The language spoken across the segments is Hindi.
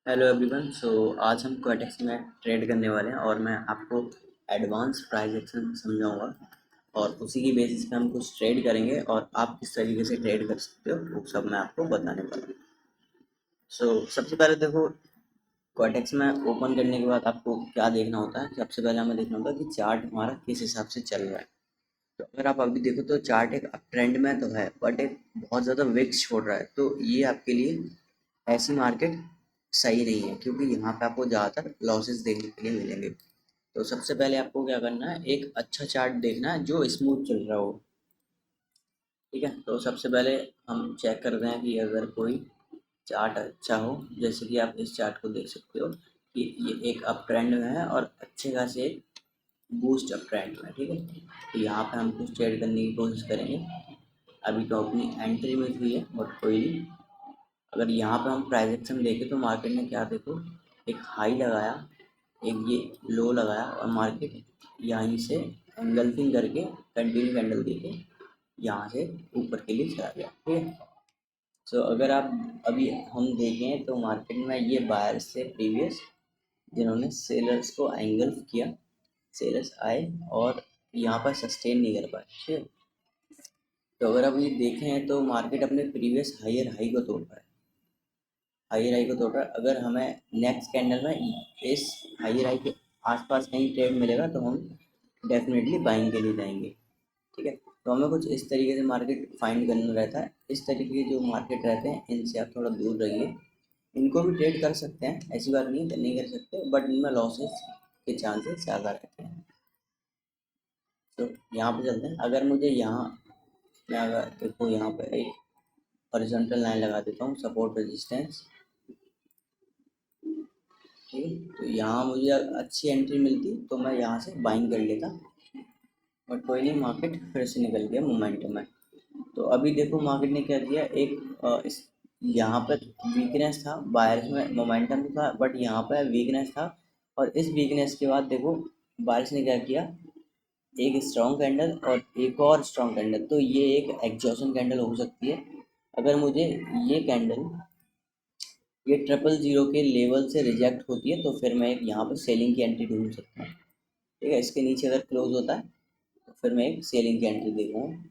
Hello everyone. आज हम क्वाटेक्स में ट्रेड करने वाले हैं और मैं आपको एडवांस प्राइस एक्शन समझाऊंगा और उसी की बेसिस पे हम कुछ ट्रेड करेंगे और आप किस तरीके से ट्रेड कर सकते हो वो सब मैं आपको बताने वाला हूँ। सबसे पहले देखो, क्वाटेक्स में ओपन करने के बाद आपको क्या देखना होता है। सबसे पहले हमें देखना होता है कि चार्ट हमारा किस हिसाब से चल रहा है। तो अगर आप अभी देखो तो चार्ट एक अप ट्रेंड में तो है बट एक बहुत ज़्यादा विक्स छोड़ रहा है, तो ये आपके लिए ऐसी मार्केट सही नहीं है क्योंकि यहाँ पे आपको ज़्यादातर लॉसेस देखने के लिए मिलेंगे। तो सबसे पहले आपको क्या करना है, एक अच्छा चार्ट देखना है जो स्मूथ चल रहा हो। ठीक है, तो सबसे पहले हम चेक करते हैं कि अगर कोई चार्ट अच्छा हो, जैसे कि आप इस चार्ट को देख सकते हो कि ये एक अप ट्रेंड में है और अच्छे खासे बूस्ट अप ट्रेंड में। ठीक है, तो यहाँ पे हम कुछ ट्रेड करने की कोशिश करेंगे। अभी तो अपनी एंट्री में हुई है बट कोई नहीं। अगर यहाँ पे हम प्राइजेक्शन देखें तो मार्केट ने क्या देखो, एक हाई लगाया, एक ये लो लगाया और मार्केट यहीं से एंगल्फिंग करके कंटिन्यू कैंडल देके यहाँ से ऊपर के लिए चला गया। ठीक है, अगर आप अभी हम देखें तो मार्केट में ये बायर्स से प्रीवियस जिन्होंने सेलर्स को एंगल्फ किया, सेलर्स आए और यहाँ पर सस्टेन नहीं कर पाए। ठीक है, तो अगर आप ये देखें तो मार्केट अपने प्रीवियस हायर हाई को तोड़ पाए, हाई हाई को तोड़ रहा है। अगर हमें नेक्स्ट कैंडल में इस हाई हाई के आसपास कहीं ट्रेड मिलेगा तो हम डेफिनेटली बाइंग के लिए जाएंगे। ठीक है, तो हमें कुछ इस तरीके से मार्केट फाइंड करना रहता है। इस तरीके के जो मार्केट रहते हैं इनसे आप थोड़ा दूर रहिए। इनको भी ट्रेड कर सकते हैं, ऐसी बात नहीं है नहीं कर सकते, बट इनमें लॉसेस के चांसेस ज़्यादा रहते हैं। तो यहाँ पे चलते हैं। अगर मुझे यहाँ मैं अगर देखो यहाँ पे एक हॉरिजॉन्टल लाइन लगा देता हूँ, सपोर्ट रेजिस्टेंस। ठीक है, तो यहाँ मुझे अच्छी एंट्री मिलती तो मैं यहाँ से बाइंग कर लेता, बट कोई नहीं, मार्केट फिर से निकल गया मोमेंटम में। तो अभी देखो मार्केट ने क्या किया, एक इस यहाँ पर वीकनेस था, बायर्स में मोमेंटम था बट यहाँ पर वीकनेस था। और इस वीकनेस के बाद देखो बायर्स ने क्या किया, एक स्ट्रॉन्ग कैंडल और एक और स्ट्रॉन्ग कैंडल। तो ये एक एग्जॉशन कैंडल हो सकती है। अगर मुझे ये कैंडल ये 000 के लेवल से रिजेक्ट होती है तो फिर मैं एक यहाँ पर सेलिंग की एंट्री ढूंढ सकता हूँ। ठीक है, इसके नीचे अगर क्लोज होता है तो फिर मैं एक सेलिंग की एंट्री देखूँगा।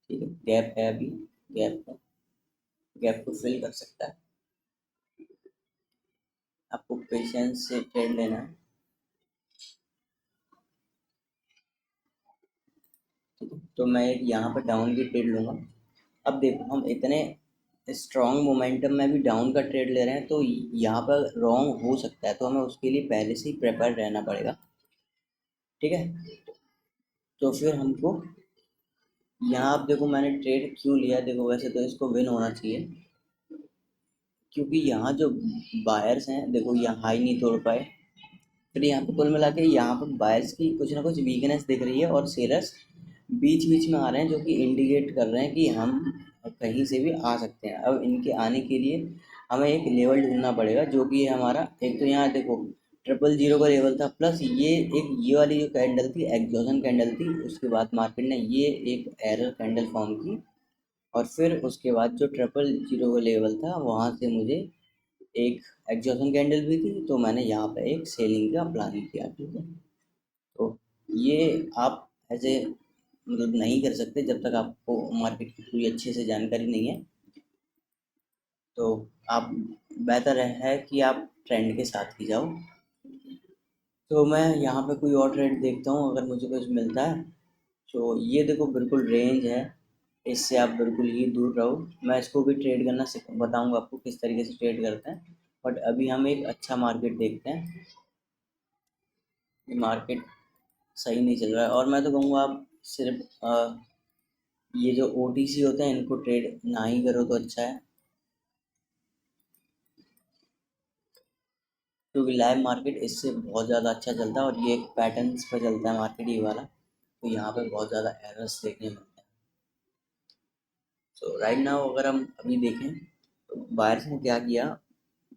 ठीक है, गैप है अभी, गैप है, गैप को फिल कर सकता है। आपको पेशेंस से ट्रेड लेना है। ठीक है, तो मैं एक यहाँ पर डाउन की ट्रेड लूँगा। अब देखो हम इतने स्ट्रॉन्ग मोमेंटम में भी डाउन का ट्रेड ले रहे हैं तो यहाँ पर रॉन्ग हो सकता है, तो हमें उसके लिए पहले से ही प्रिपेयर रहना पड़ेगा। ठीक है, तो फिर हमको यहाँ आप देखो मैंने ट्रेड क्यों लिया, देखो वैसे तो इसको विन होना चाहिए क्योंकि यहाँ जो बायर्स हैं देखो यहाँ हाई नहीं तोड़ पाए। फिर यहाँ पे कुल मिला के यहाँ पर बायर्स की कुछ ना कुछ वीकनेस दिख रही है और सेलर्स बीच बीच में आ रहे हैं जो कि इंडिकेट कर रहे हैं कि हम कहीं से भी आ सकते हैं। अब इनके आने के लिए हमें एक लेवल ढूंढना पड़ेगा जो कि है हमारा, एक तो यहाँ देखो 000 का लेवल था, प्लस ये वाली जो कैंडल थी एग्जॉशन कैंडल थी, उसके बाद मार्केट ने ये एक एरर कैंडल फॉर्म की और फिर उसके बाद जो 000 का लेवल था वहाँ से मुझे एक एग्जॉशन कैंडल भी थी, तो मैंने यहाँ पे एक सेलिंग का प्लान किया। ठीक है, तो ये आप ऐसे मतलब नहीं कर सकते जब तक आपको मार्केट की पूरी अच्छे से जानकारी नहीं है। तो आप बेहतर है कि आप ट्रेंड के साथ ही जाओ। तो मैं यहाँ पे कोई और ट्रेड देखता हूँ अगर मुझे कुछ मिलता है। तो ये देखो बिल्कुल रेंज है, इससे आप बिल्कुल ही दूर रहो। मैं इसको भी ट्रेड करना बताऊंगा आपको किस तरीके से ट्रेड करते हैं, बट अभी हम एक अच्छा मार्केट देखते हैं। ये मार्केट सही नहीं चल रहा है और मैं तो कहूँगा आप सिर्फ ये जो ओटीसी होते हैं इनको ट्रेड ना ही करो तो अच्छा है, क्योंकि लाइव मार्केट इससे बहुत ज़्यादा अच्छा चलता है और ये एक पैटर्न्स पर चलता है मार्केट ये वाला। तो यहाँ पे बहुत ज़्यादा एरर्स देखने मिलते हैं। राइट नाउ अगर हम अभी देखें तो बायर्स ने क्या किया,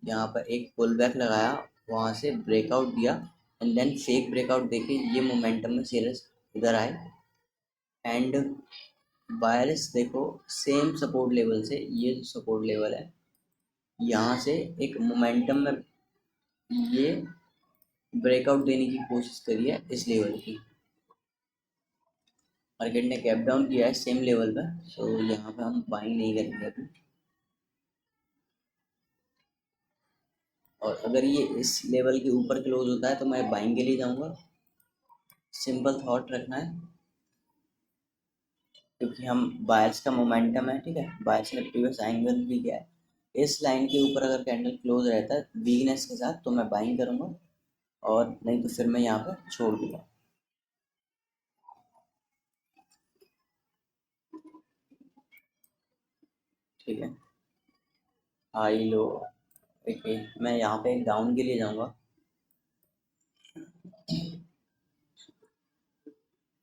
यहाँ पर एक पुल बैक लगाया, वहाँ से ब्रेकआउट दिया एंड देन फेक ब्रेकआउट देके ये मोमेंटम में सेलर्स इधर आए एंड बायर्स देखो सेम सपोर्ट लेवल से, ये जो सपोर्ट लेवल है यहाँ से एक मोमेंटम में ये ब्रेकआउट देने की कोशिश करी है इस लेवल की। मार्केट ने कैप डाउन किया है सेम लेवल पे, सो यहाँ पे हम बाइंग नहीं करेंगे अभी। और अगर ये इस लेवल के ऊपर क्लोज होता है तो मैं बाइंग के लिए जाऊंगा। सिंपल थॉट रखना है, क्योंकि हम बायर्स का मोमेंटम है, ठीक है। बायर्स ने प्रीवियस एंगल भी किया है, इस लाइन के ऊपर अगर कैंडल क्लोज रहता है वीकनेस के साथ तो मैं बाइंग करूंगा, और नहीं तो फिर मैं यहाँ पर छोड़ दूंगा। ठीक है, हाई लो। ओके, मैं यहाँ पे डाउन के लिए जाऊंगा।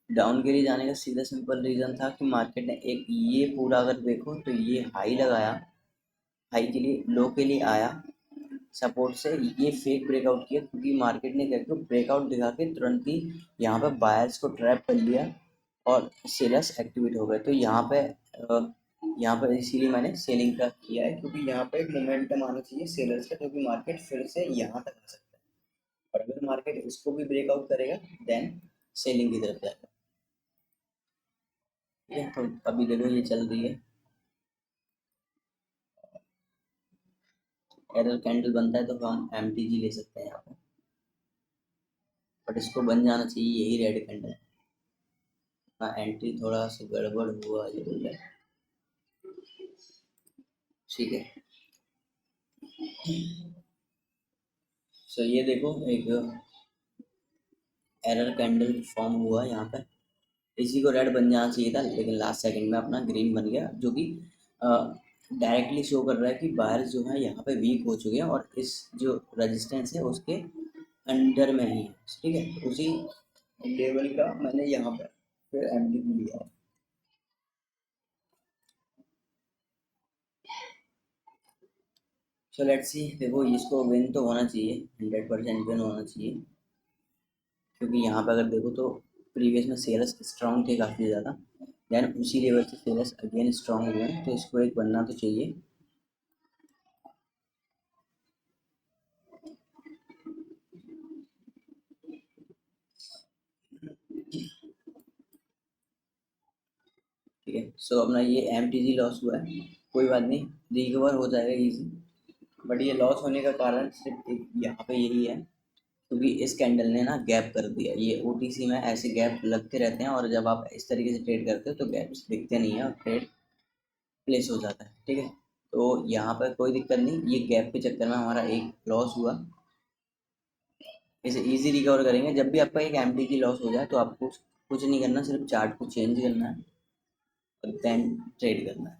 डाउन के लिए जाने का सीधा सिंपल रीज़न था कि मार्केट ने एक ये पूरा अगर देखो तो ये हाई लगाया, हाई के लिए लो के लिए आया, सपोर्ट से ये फेक ब्रेकआउट किया, क्योंकि मार्केट ने क्या किया ब्रेकआउट दिखा के तुरंत ही यहाँ पे बायर्स को ट्रैप कर लिया और सेलर्स एक्टिवेट हो गए। तो यहाँ पर इसीलिए मैंने सेलिंग का किया है, क्योंकि यहाँ पे एक मोमेंटम आना चाहिए सेलर्स का, क्योंकि मार्केट फिर से यहाँ तक आ सकता है, और अगर मार्केट इसको भी ब्रेकआउट करेगा देन सेलिंग की तरफ जाएगा। ठीक है, तो अभी देखो ये चल रही है, एरर कैंडल बनता है तो हम एमटीजी ले सकते हैं यहाँ पे, बट इसको बन जाना चाहिए यही रेड कैंडल। हाँ, एंट्री थोड़ा सा गड़बड़ हुआ ये बोल रहा है। ठीक है, सो ये देखो एक एरर कैंडल फॉर्म हुआ यहाँ पे, इसी को रेड बन जाना चाहिए था, लेकिन लास्ट सेकंड में अपना ग्रीन बन गया, जो कि डायरेक्टली शो कर रहा है कि बायर्स जो है यहाँ पे वीक हो चुके हैं और इस जो रेजिस्टेंस है उसके अंडर में ही है। ठीक है, उसी लेवल का मैंने यहाँ पर फिर एमटीपी लिया है। सो लेट्स सी, देखो इसको विन तो होना चाहिए, 100% विन होना चाहिए, क्योंकि यहाँ पे अगर देखो तो प्रीवियस में सेल्स स्ट्रांग थे काफ़ी ज़्यादा, देन उसी लेवल से सेल्स अगेन स्ट्रांग हुए हैं, तो इसको एक बनना तो चाहिए। ठीक है, सो अपना ये एमटीजी लॉस हुआ है, कोई बात नहीं, रिकवर हो जाएगा इजी। बट ये लॉस होने का कारण सिर्फ यहाँ पे यही है, क्योंकि इस कैंडल ने ना गैप कर दिया। ये ओटीसी में ऐसे गैप लगते रहते हैं, और जब आप इस तरीके से ट्रेड करते हो तो गैप्स दिखते नहीं है और ट्रेड प्लेस हो जाता है। ठीक है, तो यहाँ पर कोई दिक्कत नहीं, ये गैप के चक्कर में हमारा एक लॉस हुआ, इसे इजी रिकवर करेंगे। जब भी आपका एक एमटीजी लॉस हो जाए तो आपको कुछ नहीं करना, सिर्फ चार्ट को चेंज करना है और देन ट्रेड करना है।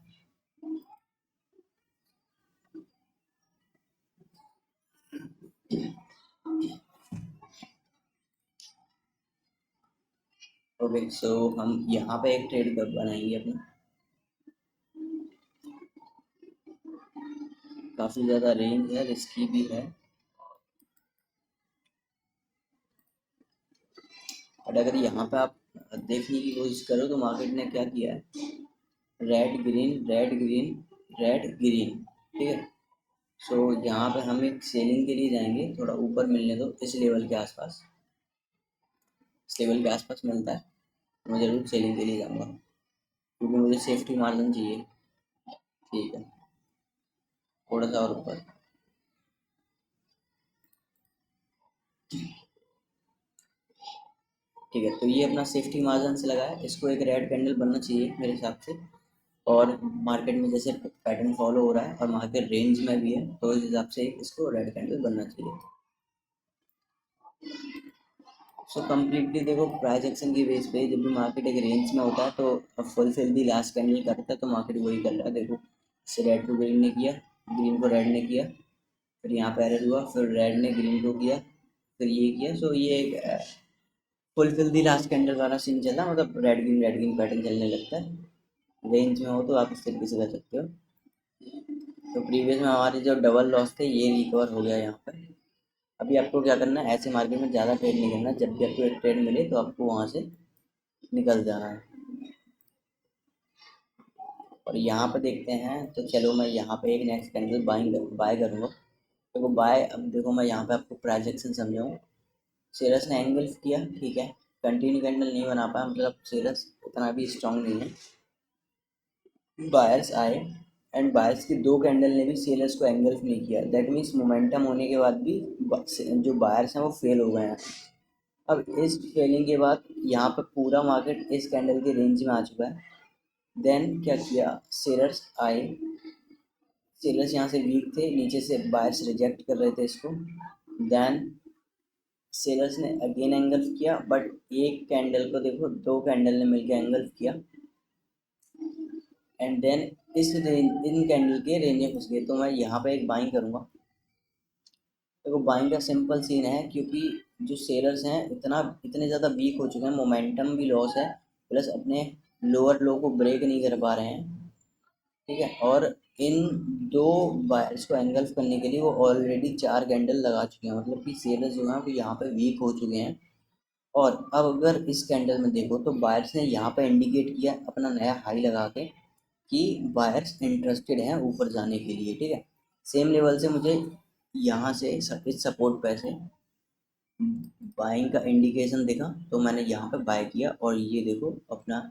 ओके, सो हम यहाँ पे एक ट्रेड कर बनाएंगे अपना, काफ़ी ज़्यादा रेंज है, रिस्की भी है, बट अगर यहाँ पे आप देखने की कोशिश करो तो मार्केट ने क्या किया है, red green red green red green. ठीक है, सो यहाँ पे हम एक सेलिंग के लिए जाएंगे, थोड़ा ऊपर मिलने दो, इस लेवल के आसपास, इस लेवल के आसपास मिलता है तो मैं ज़रूर सेलिंग के लिए जाऊँगा, क्योंकि मुझे सेफ्टी मार्जिन चाहिए। ठीक है, थोड़ा सा और ऊपर। ठीक है, तो ये अपना सेफ्टी मार्जिन से लगा है, इसको एक रेड कैंडल बनना चाहिए मेरे हिसाब से, और मार्केट में जैसे पैटर्न फॉलो हो रहा है और मार्केट रेंज में भी है, तो इस हिसाब से इसको रेड कैंडल बनना चाहिए। सो कम्प्लीटली देखो प्राइस एक्शन की बेस पे जब भी मार्केट एक रेंज में होता है तो फुलफिल दी लास्ट कैंडल करता है, तो मार्केट वही कर रहा है। देखो इससे रेड को ग्रीन ने किया, ग्रीन को रेड ने किया, फिर यहाँ पे एरर हुआ, फिर रेड ने ग्रीन को किया, फिर ये किया। सो ये एक फुलफिल दी लास्ट कैंडल वाला सीन चला, मतलब रेड ग्रीन पैटर्न चलने लगता है। रेंज में हो तो आप इस तरीके से कर सकते हो। तो प्रीवियस में हमारे जो डबल लॉस थे ये रिकवर हो गया यहाँ पर। अभी आपको क्या करना है, ऐसे मार्केट में ज़्यादा ट्रेड नहीं करना, जब भी आपको एक ट्रेड मिले तो आपको वहाँ से निकल जाना है। और यहाँ पे देखते हैं, तो चलो मैं यहाँ पे एक नेक्स्ट कैंडल बाय करूँगा। देखो बाय, अब देखो मैं यहाँ पे आपको प्राइस एक्शन समझाऊँ। सेलर्स ने एंगल्फ किया, ठीक है, कंटिन्यू कैंडल नहीं बना पाया, मतलब सेलर्स उतना भी स्ट्रांग नहीं है। बायर्स आए एंड बायर्स की दो कैंडल ने भी सेलर्स को एंगल्फ नहीं किया। दैट मीन्स मोमेंटम होने के बाद भी जो बायर्स हैं वो फेल हो गए हैं। अब इस फेलिंग के बाद यहाँ पे पूरा मार्केट इस कैंडल के रेंज में आ चुका है। देन क्या किया, सेलर्स आए, सेलर्स यहाँ से वीक थे, नीचे से बायर्स रिजेक्ट कर रहे थे इसको। देन सेलर्स ने अगेन एंगल्फ किया, बट एक कैंडल को देखो दो कैंडल ने मिलकर एंगल्फ किया एंड देन इस रेंज, इन कैंडल के रेंज में घुस गए। तो मैं यहाँ पे एक बाइंग करूँगा। देखो बाइंग का सिंपल सीन है, क्योंकि जो सेलर्स हैं इतने ज़्यादा वीक हो चुके हैं, मोमेंटम भी लॉस है, प्लस अपने लोअर लो को ब्रेक नहीं कर पा रहे हैं, ठीक है। और इन दो बायर्स को एंगल्फ करने के लिए वो ऑलरेडी चार कैंडल लगा चुके हैं, मतलब कि सेलर्स जो हैं वो यहाँ पे वीक हो चुके हैं। और अब अगर इस कैंडल में देखो तो बायर्स ने यहाँ पे इंडिकेट किया अपना नया हाई लगा के कि बायर्स इंटरेस्टेड हैं ऊपर जाने के लिए, ठीक है। सेम लेवल से मुझे यहाँ से इस सपोर्ट पे से बाइंग का इंडिकेशन दिखा, तो मैंने यहाँ पे बाय किया। और ये देखो अपना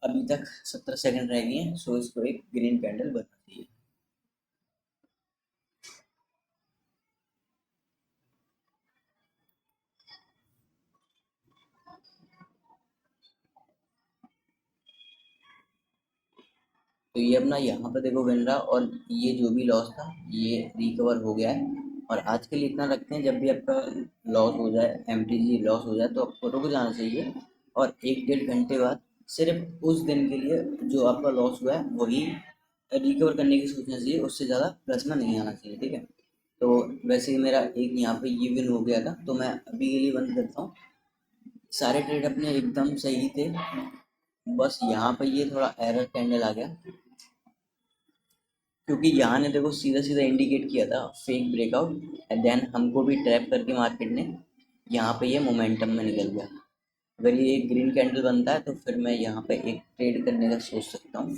अभी तक 17 सेकंड रह गए हैं, सो इसको एक ग्रीन कैंडल बनना चाहिए। तो ये अपना यहाँ पे देखो बन रहा, और ये जो भी लॉस था ये रिकवर हो गया है। और आज के लिए इतना रखते हैं, जब भी आपका लॉस हो जाए, एमटीजी लॉस हो जाए, तो आपको रुक जाना चाहिए और एक डेढ़ घंटे बाद सिर्फ उस दिन के लिए जो आपका लॉस हुआ है वही रिकवर करने की सोचना चाहिए, उससे ज़्यादा प्लस में नहीं आना चाहिए, ठीक है। तो वैसे ही मेरा एक यहाँ पे ये विन हो गया था, तो मैं अभी के लिए बंद करता हूँ। सारे ट्रेड अपने एकदम सही थे, बस यहाँ पे ये थोड़ा एरर कैंडल आ गया, क्योंकि यहाँ ने देखो सीधा सीधा इंडिकेट किया था फेक ब्रेकआउट एंड देन हमको भी ट्रैप करके मार्केट ने यहाँ पे ये मोमेंटम में निकल गया। अगर ये एक ग्रीन कैंडल बनता है तो फिर मैं यहाँ पे एक ट्रेड करने का सोच सकता हूँ,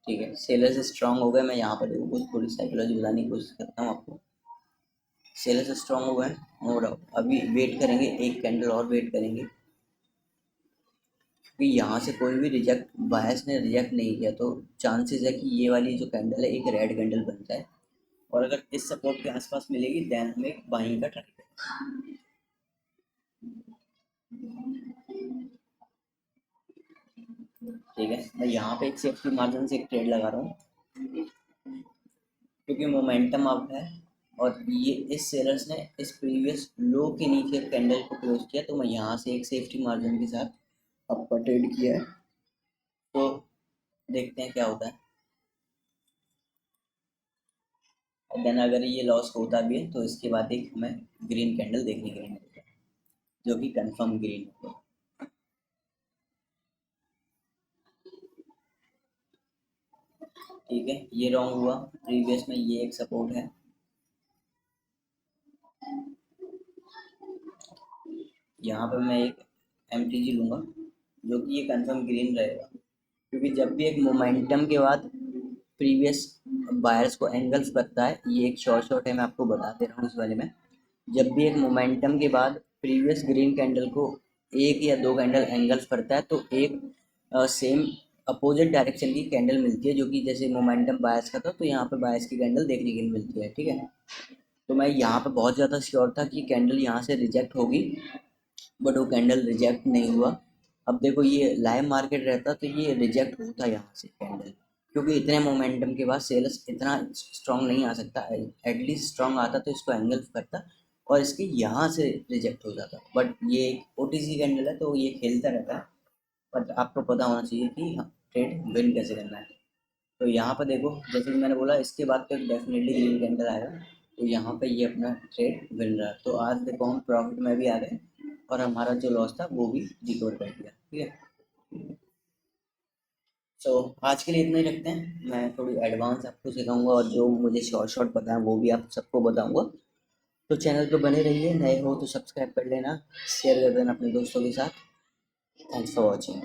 ठीक है। सेलर्स स्ट्रांग हो गए, मैं यहाँ पर देखो कुछ थोड़ी साइकोलॉजी बताने की कोशिश करता हूँ आपको। सेलर्स स्ट्रांग हो गए, नो डाउट। अभी वेट करेंगे, एक कैंडल और वेट करेंगे, कि यहाँ से कोई भी रिजेक्ट, बायर्स ने रिजेक्ट नहीं किया, तो चांसेस है कि ये वाली जो कैंडल है एक रेड कैंडल बन जाए। और अगर इस सपोर्ट के आसपास मिलेगी देन हम एक बाइंग का ट्राई करें, ठीक है। मैं यहाँ पे एक सेफ्टी मार्जिन से एक ट्रेड लगा रहा हूँ, क्योंकि मोमेंटम अप है और ये इस सेलर्स ने इस प्रीवियस लो के नीचे कैंडल को क्लोज किया, तो मैं यहाँ से एक सेफ्टी मार्जिन के साथ अपर ट्रेड किया है। तो देखते हैं क्या होता है। और देन अगर ये लॉस होता भी है तो इसके बाद एक हमें ग्रीन कैंडल देखने के लिए मिलता है, जो कि कंफर्म ग्रीन होगा, ठीक है। ये रॉन्ग हुआ, प्रीवियस में ये एक सपोर्ट है, यहाँ पे मैं एक एम लूँगा, जो कि ये कंफर्म ग्रीन रहेगा, क्योंकि जब भी एक मोमेंटम के बाद प्रीवियस बायर्स को एंगल्स करता है, ये एक शॉर्ट है, मैं आपको बता दे रहा हूँ इस वाले में। जब भी एक मोमेंटम के बाद प्रीवियस ग्रीन कैंडल को एक या दो कैंडल एंगल्स करता है, तो एक सेम अपोजिट डायरेक्शन की कैंडल मिलती है, जो कि जैसे मोमेंटम बायर्स का था, तो यहाँ पे बायर्स की कैंडल देखने के लिए मिलती है, ठीक है। तो मैं यहाँ पे बहुत ज़्यादा श्योर था कि कैंडल यहाँ से रिजेक्ट होगी, बट वो कैंडल रिजेक्ट नहीं हुआ। अब देखो ये लाइव मार्केट रहता तो ये रिजेक्ट होता यहाँ से कैंडल, क्योंकि इतने मोमेंटम के बाद सेल्स इतना स्ट्रांग नहीं आ सकता, एटलीस्ट स्ट्रांग आता तो इसको एंगल्फ करता और इसके यहाँ से रिजेक्ट हो जाता। बट ये एक ओटीसी कैंडल है तो ये खेलता रहता है, बट आपको पता होना चाहिए कि ट्रेड विन कैसे करना है। तो यहाँ पर देखो जैसे कि मैंने बोला इसके बाद तो डेफिनेटली ग्रीन कैंडल आएगा, तो यहाँ पे ये अपना ट्रेड विन रहा है। तो आज देखो हम प्रॉफिट में भी आ गए और हमारा जो लॉस था वो भी रिकवर कर दिया, ठीक है। सो आज के लिए इतना ही रखते हैं, मैं थोड़ी एडवांस आपको सिखाऊंगा और जो मुझे शॉर्ट शॉर्ट पता है वो भी आप सबको बताऊंगा। तो चैनल पे बने रहिए, नए हो तो सब्सक्राइब कर लेना, शेयर कर देना अपने दोस्तों के साथ। Thanks for watching.